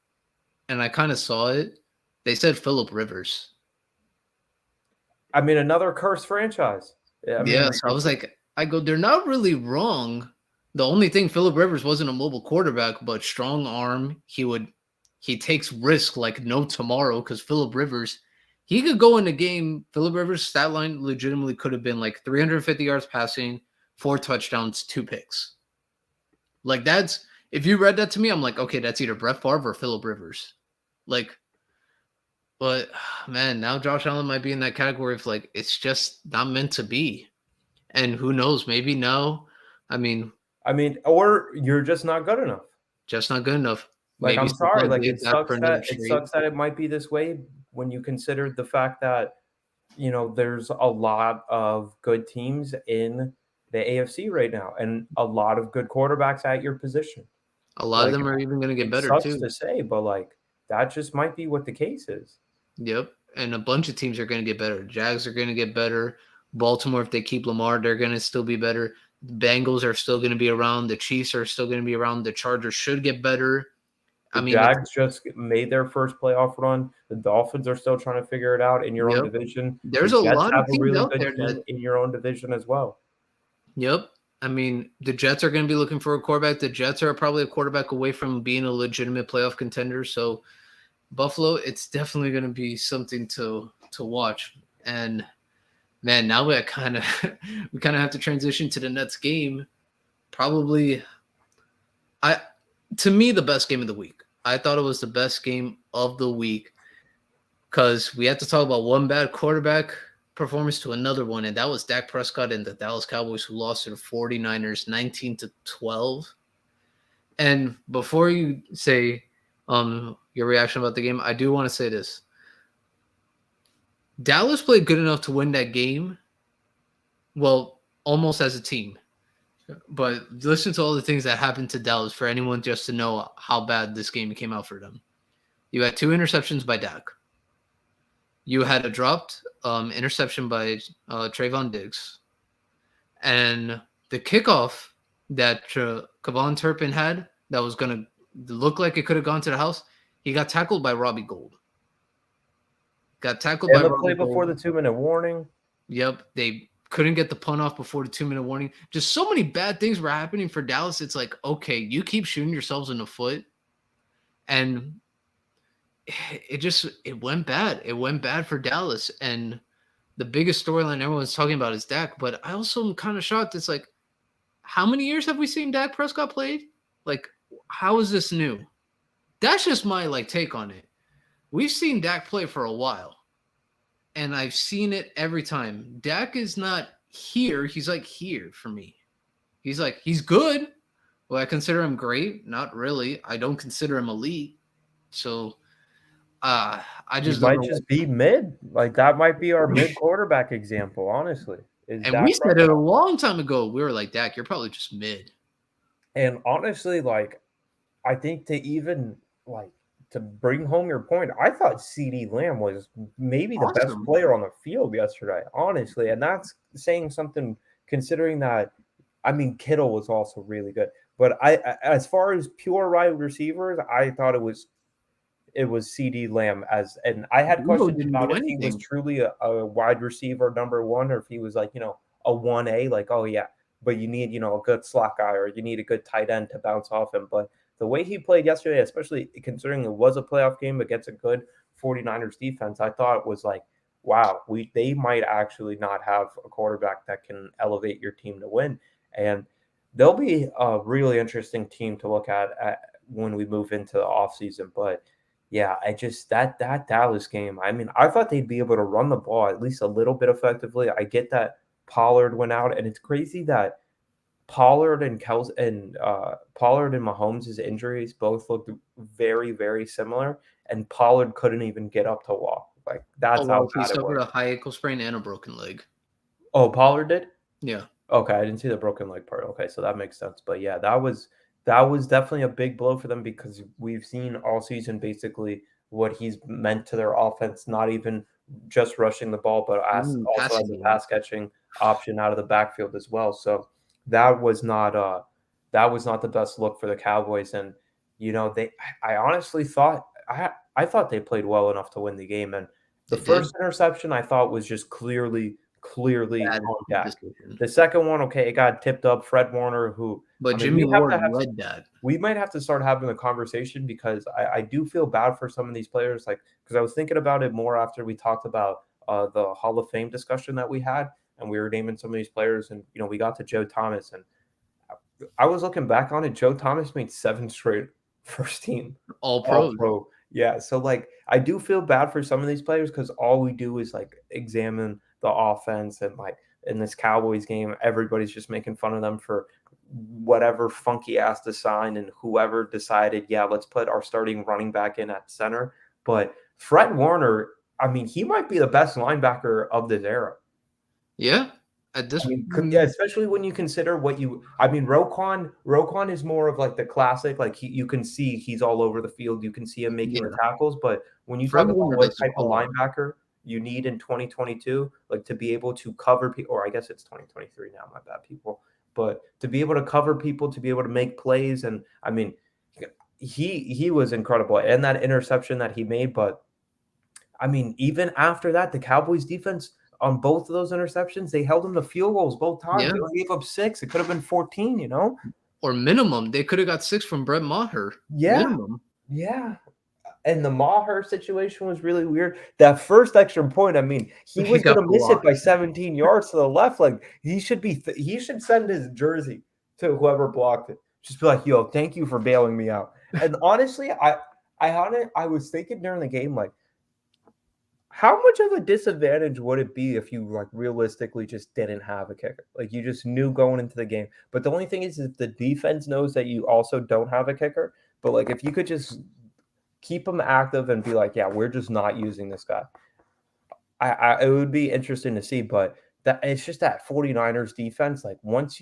and I kind of saw it. They said Phillip Rivers. I mean, another cursed franchise. I mean, Yeah, so I was like, I go, they're not really wrong. The only thing, Phillip Rivers wasn't a mobile quarterback, but strong arm. He takes risk like no tomorrow, because Phillip Rivers, he could go in a game. Phillip Rivers' stat line legitimately could have been like 350 yards passing, 4 touchdowns, 2 picks. Like that's, if you read that to me, I'm like, okay, that's either Brett Favre or Phillip Rivers. Like, but man, now Josh Allen might be in that category of like, it's just not meant to be. And who knows? Maybe no. I mean, or you're just not good enough. just not good enough. Like, Maybe I'm sorry. Saquon Like, did that for another it trade. sucks that it might be this way when you consider the fact that there's a lot of good teams in the AFC right now, and a lot of good quarterbacks at your position. A lot of Like, them are even going to get it better sucks too. to say, but like that just might be what the case is. Yep. And a bunch of teams are going to get better. Jags are going to get better. Baltimore, if they keep Lamar, they're going to still be better. The Bengals are still going to be around. The Chiefs are still going to be around. The Chargers should get better. The I mean, it's, Jags just made their first playoff run. The Dolphins are still trying to figure it out in your own yep. division. The There's a Jets lot of have a teams really out good there team that, in your own division as well. yep. I mean, the Jets are going to be looking for a quarterback. The Jets are probably a quarterback away from being a legitimate playoff contender. So Buffalo, it's definitely going to be something to watch. And man, now we kind of we kind of have to transition to the Nets game. Probably, I to me the best game of the week. I thought it was the best game of the week because we had to talk about one bad quarterback performance to another one, and that was Dak Prescott and the Dallas Cowboys, who lost to the 49ers 19-12. And before you say your reaction about the game, I do want to say this. Dallas played good enough to win that game. Well, almost as a team. But listen to all the things that happened to Dallas for anyone just to know how bad this game came out for them. You had 2 interceptions by Dak. You had a dropped interception by Trayvon Diggs. And the kickoff that Kevon Turpin had that was going to look like it could have gone to the house, he got tackled by Robbie Gould. Got tackled by And the play Robbie before Gould. the 2-minute warning. Yep, they couldn't get the punt off before the 2-minute warning. Just so many bad things were happening for Dallas. It's like, okay, you keep shooting yourselves in the foot, and it went bad. It went bad for Dallas, and the biggest storyline everyone's talking about is Dak. But I also am kind of shocked. It's like, how many years have we seen Dak Prescott played? Like, how is this new? That's just my take on it. We've seen Dak play for a while. And I've seen it every time. Dak is not here. He's here for me. He's good. Well, I consider him great. Not really. I don't consider him elite. So I He just don't might know. just be mid. Like that might be our mid quarterback example, honestly. Is And we Dak said it a Prescott. long time ago. We were like, Dak, you're probably just mid. And honestly, I think to bring home your point, I thought CD Lamb was maybe the best Awesome. player on the field yesterday, honestly. And that's saying something considering that Kittle was also really good. But as far as pure wide receivers, I thought it was CD Lamb and I had Debo questions didn't about do if he was anything. truly a wide receiver number one or if he was a 1A, like, oh yeah, but you need, a good slot guy or you need a good tight end to bounce off him. But the way he played yesterday, especially considering it was a playoff game against a good 49ers defense, I thought it was wow, they might actually not have a quarterback that can elevate your team to win. And they'll be a really interesting team to look at when we move into the offseason. But yeah, I just that Dallas game, I mean, I thought they'd be able to run the ball at least a little bit effectively. I get that Pollard went out, and it's crazy that Pollard and Mahomes' injuries both looked very, very similar, and Pollard couldn't even get up to walk. Like, Oh, that's how well, he bad it suffered was. a high ankle sprain and a broken leg. Oh, Pollard did? Yeah. Okay, I didn't see the broken leg part. Okay, so that makes sense. But yeah, that was definitely a big blow for them because we've seen all season basically what he's meant to their offense, not even just rushing the ball, but also Passing as a game. pass catching option out of the backfield as well. So that was not uh that was not the best look for the Cowboys. And they I honestly thought I thought they played well enough to win the game. And the They did. first interception I thought was just clearly Bad on Dak. decision. The second one, okay, it got tipped up. Fred Warner, who But I mean, Jimmy Ward led that. we might have to start having a conversation because I do feel bad for some of these players. Like, because I was thinking about it more after we talked about the Hall of Fame discussion that we had, and we were naming some of these players, and we got to Joe Thomas, and I was looking back on it. Joe Thomas made 7 straight first team All all pros. pro. Yeah, so like I do feel bad for some of these players because all we do is like examine the offense, and like in this Cowboys game, everybody's just making fun of them for whatever funky ass design and whoever decided, yeah, let's put our starting running back in at center. But Fred Warner, I mean, he might be the best linebacker of this era. Yeah. At I this mean, yeah, especially when you consider I mean, Roquan is more of like the classic, like you can see he's all over the field. You can see him making the yeah. tackles. But when you talk Fred about Warner what does it type of all. linebacker you need in 2022, like to be able to cover people, or I guess it's 2023 now, my bad, people. But to be able to cover people, to be able to make plays, and I mean, he was incredible. And that interception that he made, but I mean, even after that, the Cowboys defense on both of those interceptions, they held them to field goals both times. Yeah. They only gave up 6. It could have been 14. Or minimum. They could have got 6 from Brett Maher. Yeah, Minimum. yeah. And the Maher situation was really weird. That first extra point, I mean, he He was got going to miss it blocked. by 17 yards to the left. Like he should send his jersey to whoever blocked it. Just be like, "Yo, thank you for bailing me out." And honestly, I was thinking during the game, like, how much of a disadvantage would it be if you like realistically just didn't have a kicker? Like you just knew going into the game. But the only thing is if the defense knows that you also don't have a kicker. But like if you could just keep them active and be like, yeah, we're just not using this guy. It would be interesting to see, but that it's just that 49ers defense. Like once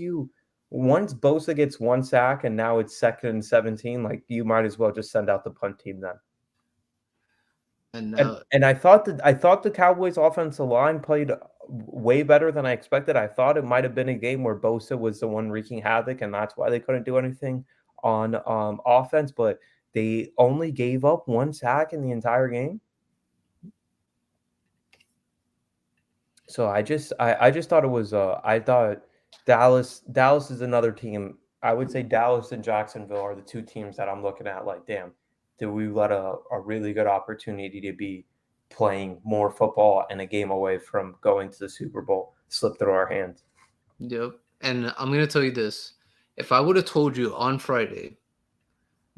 Bosa gets 1 sack and now it's 2nd and 17, like you might as well just send out the punt team then. And And I thought the Cowboys offensive line played way better than I expected. I thought it might have been a game where Bosa was the one wreaking havoc, and that's why they couldn't do anything on offense. But they only gave up 1 sack in the entire game. So I just thought it was I thought Dallas is another team. I would say Dallas and Jacksonville are the 2 teams that I'm looking at like, damn, did we let a really good opportunity to be playing more football and a game away from going to the Super Bowl slip through our hands? yep. And I'm gonna tell you this. If I would have told you on Friday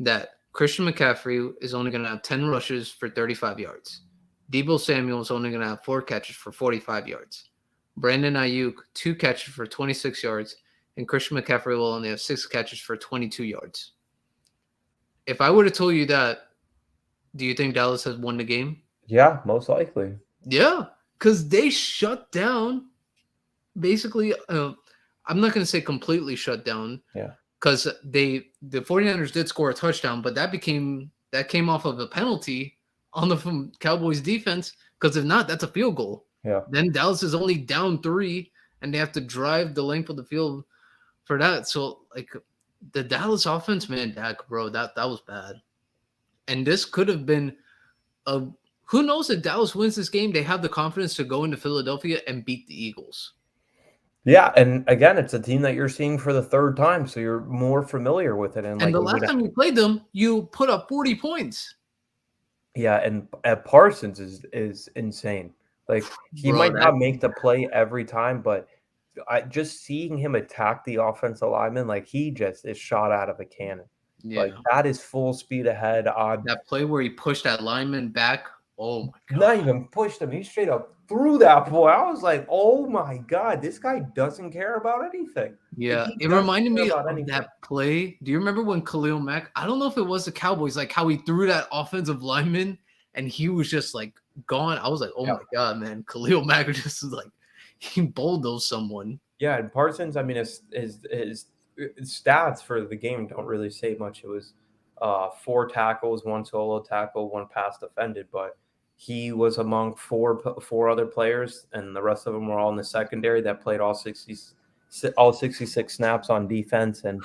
that Christian McCaffrey is only gonna have 10 rushes for 35 yards, Debo Samuel is only gonna have 4 catches for 45 yards, Brandon Ayuk 2 catches for 26 yards, and Christian McCaffrey will only have 6 catches for 22 yards. If I would have told you that, do you think Dallas has won the game? Yeah, most likely. Yeah, because they shut down basically. I'm not going to say completely shut down Yeah. because the 49ers did score a touchdown, but that came off of a penalty on the Cowboys defense. Because if not, that's a field goal. Yeah. Then Dallas is only down 3, and they have to drive the length of the field for that. So like the Dallas offense, man, Dak, bro, that was bad. And this could have been a who knows if Dallas wins this game, they have the confidence to go into Philadelphia and beat the Eagles. Yeah, and again, it's a team that you're seeing for the 3rd time, so you're more familiar with it. And And like, the last time you played them, you put up 40 points. yeah, and Parsons is insane. Like, he bro. might That not make the play every time, but just seeing him attack the offensive lineman, like, he just is shot out of a cannon. Like, yeah, that is full speed ahead on that play where he pushed that lineman back. Oh my god. not even pushed him. He straight up threw that boy. I was like, "Oh my god, this guy doesn't care about anything." Like, Yeah, he it doesn't reminded care me about of anything. that play. Do you remember when Khalil Mack? I don't know if it was the Cowboys, like how he threw that offensive lineman and he was just like gone. I was like, oh Yeah. my god, man, Khalil Mack just like he bulldozed someone. Yeah, and Parsons, I mean, his stats for the game don't really say much. It was 4 tackles, 1 solo tackle, 1 pass defended, but he was among four other players, and the rest of them were all in the secondary that played all 66 snaps on defense. And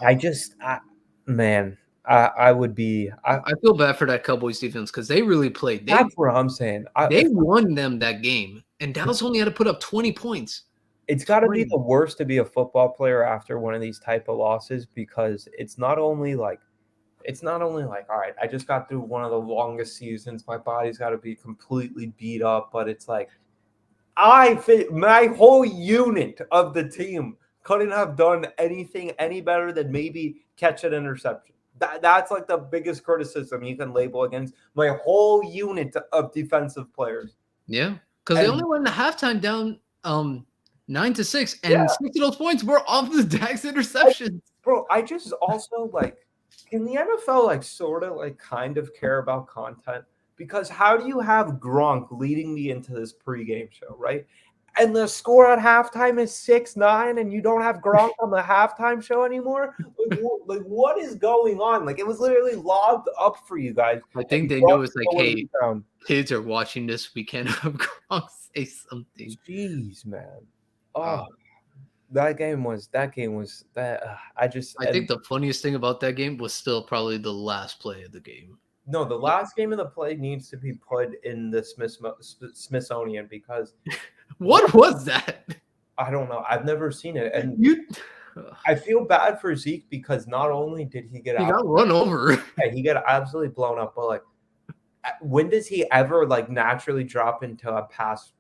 I just, man, I would be. I feel bad for that Cowboys defense because they really played. That's what I'm saying. They won them that game, and Dallas only had to put up 20 points. It's gotta be 20. the worst to be a football player after one of these type of losses because it's not only like, all right, I just got through one of the longest seasons. My body's got to be completely beat up, but it's like my whole unit of the team couldn't have done anything any better than maybe catch an interception. That's like the biggest criticism you can label against my whole unit of defensive players. Yeah, because they And only went in the halftime down 9-6, yeah, and 6 of those points were off the Dax I, interceptions. bro, I just also like, can the NFL like sort of like kind of care about content? Because how do you have Gronk leading me into this pregame show, right? And the score at halftime is 6-9, and you don't have Gronk on the halftime show anymore. Like what is going on? Like, it was literally logged up for you guys. I think And they Gronk know it's like, nowhere to be hey, found. kids are watching this. We can't have Gronk say something. Jeez, man. Uh, Oh, that game was that. I just I and think the funniest thing about that game was still probably the last play of the game. No, the last game of the play needs to be put in the Smithsonian because What was that? I don't know. I've never seen it, and You I feel bad for Zeke because not only did he get he out, got run over. yeah, he got absolutely blown up, but like, when does he ever like naturally drop into a pass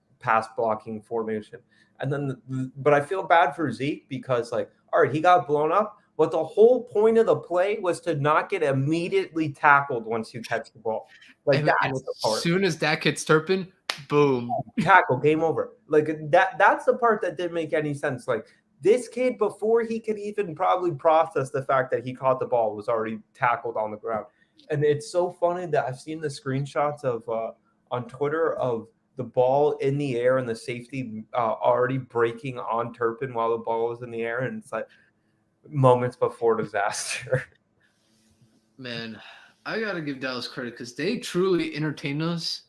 blocking formation? And then, but I feel bad for Zeke because like, all right, he got blown up, but the whole point of the play was to not get immediately tackled once you catch the ball. Like, And that's as the part. soon as that hits Turpin, boom. Tackle, game over. Like, that's the part that didn't make any sense. Like, this kid, before he could even probably process the fact that he caught the ball, was already tackled on the ground. And it's so funny that I've seen the screenshots of on Twitter of the ball in the air and the safety already breaking on Turpin while the ball was in the air, and it's like moments before disaster. Man, I gotta give Dallas credit because they truly entertain us.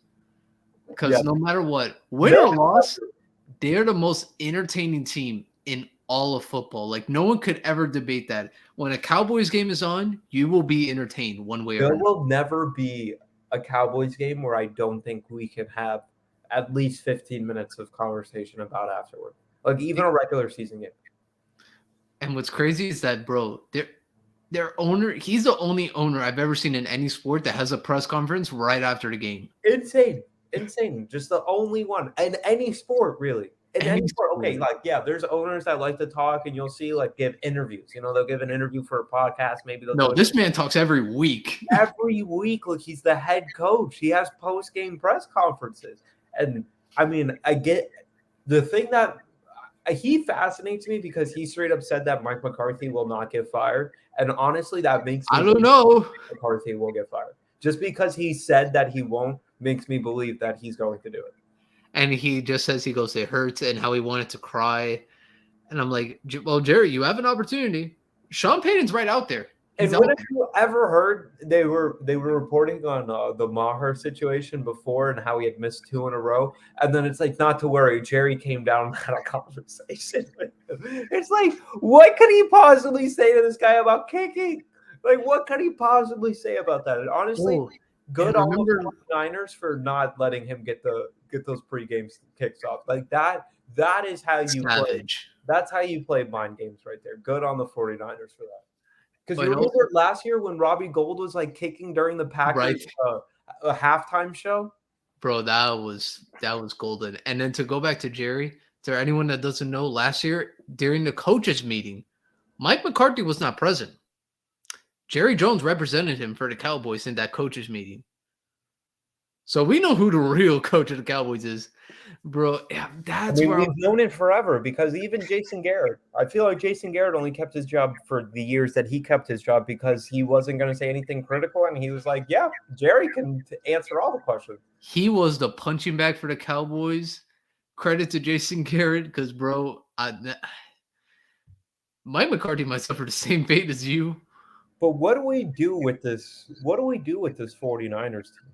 Yeah, Because no matter what, win they're or loss, they're the most entertaining team in all of football. Like no one could ever debate that. When a Cowboys game is on, you will be entertained one way or There another. will never be a Cowboys game where I don't think we can have at least 15 minutes of conversation about afterward. Like, even a regular season game. And what's crazy is that, bro, their owner, he's the only owner I've ever seen in any sport that has a press conference right after the game. Insane. Insane. Just the only one in any sport, really. In any Any sport. Okay, sport. like, yeah, there's owners that like to talk, and you'll see, like, give interviews. They'll give an interview for a podcast. Maybe they'll do No, it this man talks every week. every week. Like, he's the head coach. He has post game press conferences. And I mean, I get the thing that he fascinates me because he straight up said that Mike McCarthy will not get fired. And honestly, that makes me I don't know. McCarthy will get fired. Just because he said that he won't makes me believe that he's going to do it. And he just says he goes, it hurts, and how he wanted to cry. And I'm like, well, Jerry, you have an opportunity. Sean Payton's right out there. He's And out when have there. you ever heard they were reporting on the Maher situation before and how he had missed 2 in a row, and then it's like, not to worry, Jerry came down and had a conversation with him. It's like, what could he possibly say to this guy about kicking? Like, what could he possibly say about that? And honestly, Oh, good and on the remember, 49ers for not letting him get those pregame kicks off. Like, that is how you play. Savage. That's how you play mind games right there. Good on the 49ers for that. Because you But also, remember last year when Robbie Gould was like kicking during the Packers right. a halftime show? Bro, that was golden. And then to go back to Jerry, to anyone that doesn't know, last year during the coaches meeting, Mike McCarthy was not present. Jerry Jones represented him for the Cowboys in that coaches meeting. So we know who the real coach of the Cowboys is. Bro, yeah, I that's mean, where we've known it forever because even Jason Garrett, I feel like Jason Garrett only kept his job for the years that he kept his job because he wasn't going to say anything critical. And he was like, yeah, Jerry can answer all the questions. he was the punching bag for the Cowboys. Credit to Jason Garrett because, bro, Mike McCarthy might suffer the same fate as you. But what do we do with this? What do we do with this 49ers team?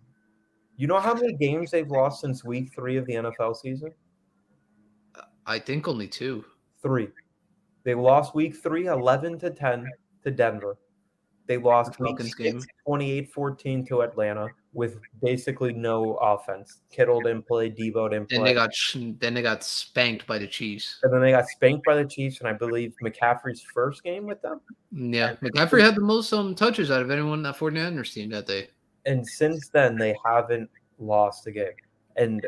You know how many games they've lost since week 3 of the NFL season? I think only 2. 3. They lost week 3, 11-10 to Denver. They lost week Falcons 6, game. 28-14 to Atlanta with basically no offense. Kittle didn't play, Debo didn't Then play. they got spanked by the Chiefs. And then they got spanked by the Chiefs, and I believe McCaffrey's first game with them. Yeah, McCaffrey had the most touches out of anyone on that 49ers team that day. And since then, they haven't lost a game. And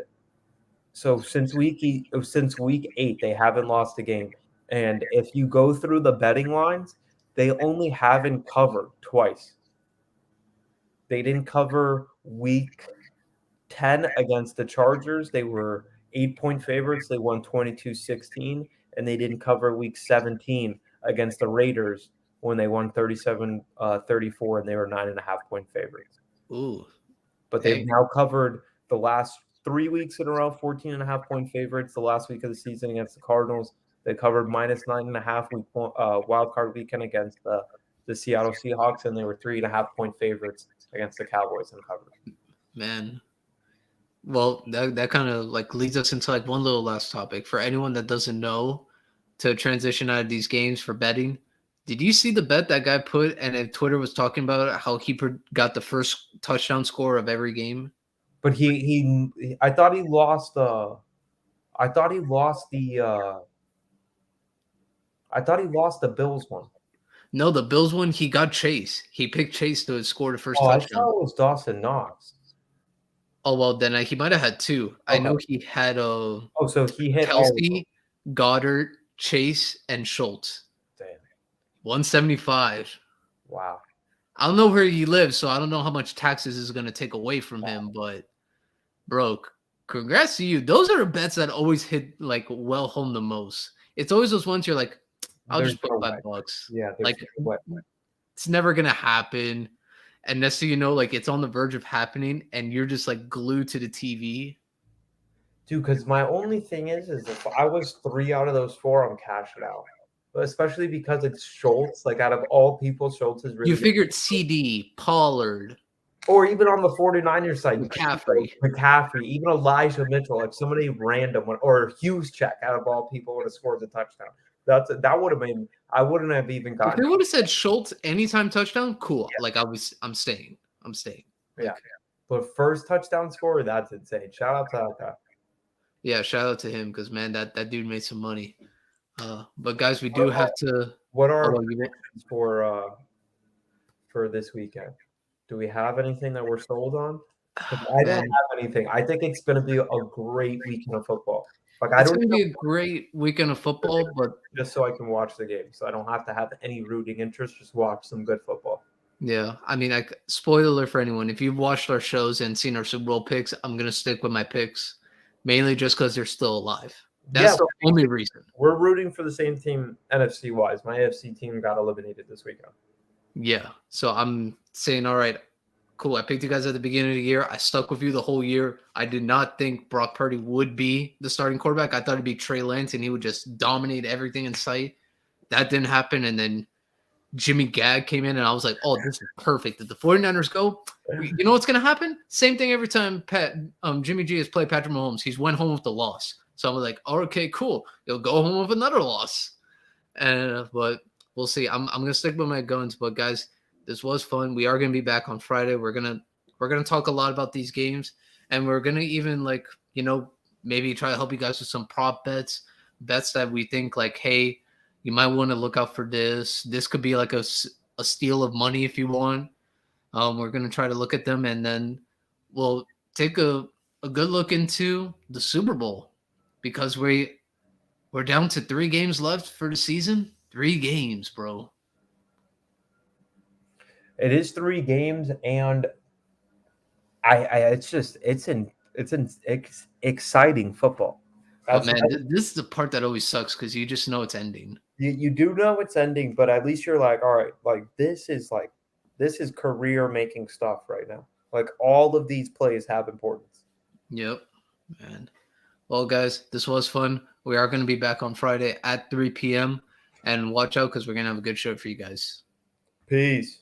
so since week 8, they haven't lost a game. And if you go through the betting lines, they only haven't covered twice. They didn't cover week 10 against the Chargers. They were 8-point favorites. They won 22-16. And they didn't cover week 17 against the Raiders when they won 37-34, and they were 9.5-point favorites. Ooh. But they've now covered the last 3 weeks in a row, 14.5-point favorites. The last week of the season against the Cardinals, they covered minus 9.5 week wild card weekend against the Seattle Seahawks, and they were 3.5-point favorites against the Cowboys and covered. Man. Well, that kind of like leads us into like one little last topic for anyone that doesn't know to transition out of these games for betting. Did you see the bet that guy put? And if Twitter was talking about how he got the first touchdown score of every game. But I thought he lost the Bills one. No, the Bills one, he got Chase. He picked Chase to score the first touchdown. I touchdown. thought it was Dawson Knox. Oh, well, then he might have had 2. Okay. I know he had so he hit Kelsey, Goddard, Chase, and Schultz. Damn. 175. Wow. I don't know where he lives, so I don't know how much taxes is going to take away from him, but bro, congrats to you. Those are the bets that always hit like well home the most. It's always those ones you're like, I'll just put $5. Yeah, like it's never gonna happen. And next thing you know, like it's on the verge of happening, and you're just like glued to the TV. Dude, because my only thing is if I was 3 out of those 4, I'm cashing out. But especially because it's Schultz. Like out of all people, Schultz is really. You figured CD, Pollard, or even on the 49ers side, McCaffrey, even Elijah Mitchell, like somebody random one, or Hughes check out of all people would have scored the touchdown. That would have been. I wouldn't have even gotten. If they would have said Schultz anytime touchdown, cool. Yeah. Like I'm staying. Yeah, but first touchdown score, that's insane. Shout out to that guy. Yeah, shout out to him because man, that dude made some money. But guys, we do have to. What are for this weekend? Do we have anything that we're sold on? I don't have anything. I think it's going to be a great weekend of football. Like it's going to be a great weekend of football, but just so I can watch the game, so I don't have to have any rooting interest. Just watch some good football. Yeah, I mean, spoiler alert for anyone. If you've watched our shows and seen our Super Bowl picks, I'm going to stick with my picks, mainly just because they're still alive. That's the only reason. We're rooting for the same team NFC wise. My AFC team got eliminated this weekend. Yeah, so I'm saying, all right, cool. I picked you guys at the beginning of the year. I stuck with you the whole year. I did not think Brock Purdy would be the starting quarterback. I thought it'd be Trey Lance, and he would just dominate everything in sight. That didn't happen, and then Jimmy Gag came in, and I was like, oh, this is perfect. If the 49ers go, you know what's going to happen? Same thing every time Jimmy G has played Patrick Mahomes. He's went home with the loss. So I'm like, oh, okay, cool. He'll go home with another loss. But we'll see. I'm going to stick with my guns. But, guys, this was fun. We are going to be back on Friday. We're gonna talk a lot about these games, and we're going to even, like, you know, maybe try to help you guys with some prop bets that we think, like, hey, you might want to look out for this. This could be like a steal of money if you want. We're going to try to look at them, and then we'll take a a good look into the Super Bowl because we're down to 3 games left for the season. 3 games, bro. It is 3 games, and it's exciting football. But That's man, this is the part that always sucks because you just know it's ending. you do know it's ending, but at least you're like, all right, this is career making stuff right now. Like all of these plays have importance. Yep, man. Well, guys, this was fun. We are going to be back on Friday at 3 p.m. And watch out because we're going to have a good show for you guys. Peace.